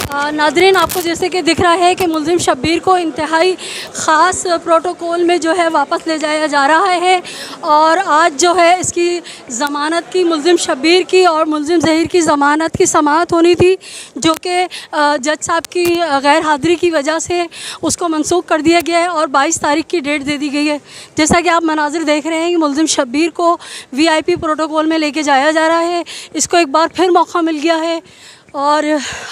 Nadreen, आपको जैसे कि दिख रहा है कि मुलजिम शब्बीर को इंतहाई ख़ास प्रोटोकॉल में जो है वापस ले जाया जा रहा है। और आज जो है इसकी ज़मानत की, मुलजिम शब्बीर की और मुलजिम ज़हीर की ज़मानत की समाअत होनी थी, जो कि जज साहब की गैर हाज़िरी की वजह से उसको मनसूख कर दिया गया है और 22 तारीख की डेट दे दी गई है। जैसा कि आप मनाज़िर देख रहे हैं कि मुलजिम शब्बीर को VIP प्रोटोकॉल में लेके जाया जा रहा है। इसको एक बार फिर मौका मिल गया है और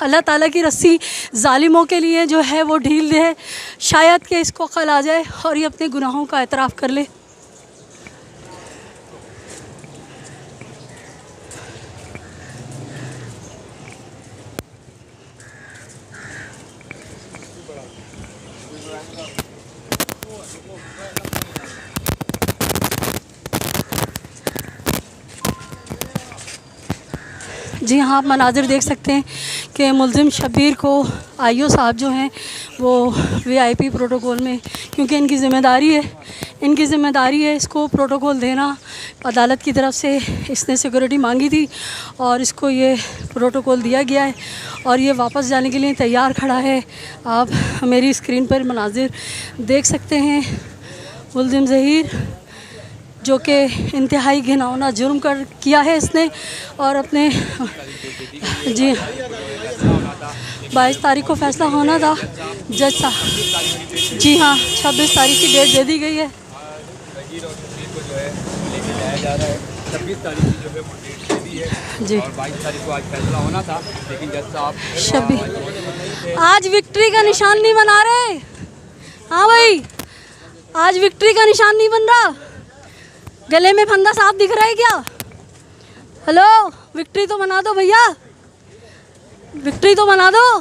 अल्लाह ताला की रस्सी ज़ालिमों के लिए जो है वो ढील दे, शायद कि इसको अक़ल आ जाए और ये अपने गुनाहों का एतराफ़ कर ले। जी हाँ, आप मनाज़िर देख सकते हैं कि मुलजिम शब्बीर को IO साहब जो हैं वो VIP प्रोटोकॉल में, क्योंकि इनकी ज़िम्मेदारी है इसको प्रोटोकॉल देना। अदालत की तरफ से इसने सिक्योरिटी मांगी थी और इसको ये प्रोटोकॉल दिया गया है और ये वापस जाने के लिए तैयार खड़ा है। आप मेरी स्क्रीन पर मनाज़िर देख सकते हैं। मुलजिम ज़हीर जो कि इंतहाई घिनौना जुर्म किया है इसने और अपने जी 22 तारीख को फ़ैसला होना था। जज साहब जी हाँ 26 तारीख की डेट दे दी गई है। 26 तारीख की जो है वो डेट दे दी है जी और 22 तारीख को आज फैसला होना था, लेकिन जज साहब शब्बीर आज विक्ट्री का निशान नहीं बना रहे। हाँ भाई, आज विक्ट्री का निशान नहीं बन रहा। गले में फंदा साफ दिख रहा है क्या? हेलो, विक्ट्री तो बना दो भैया, विक्ट्री तो बना दो।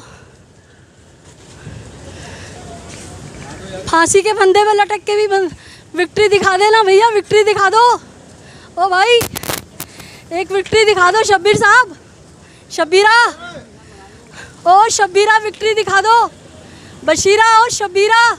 फांसी के फंदे पे लटक के भी विक्ट्री दिखा देना भैया, विक्ट्री दिखा दो। ओ भाई, एक विक्ट्री दिखा दो शब्बीर साहब, शब्बीरा, ओ शब्बीरा विक्ट्री दिखा दो। बशीरा और शब्बीरा,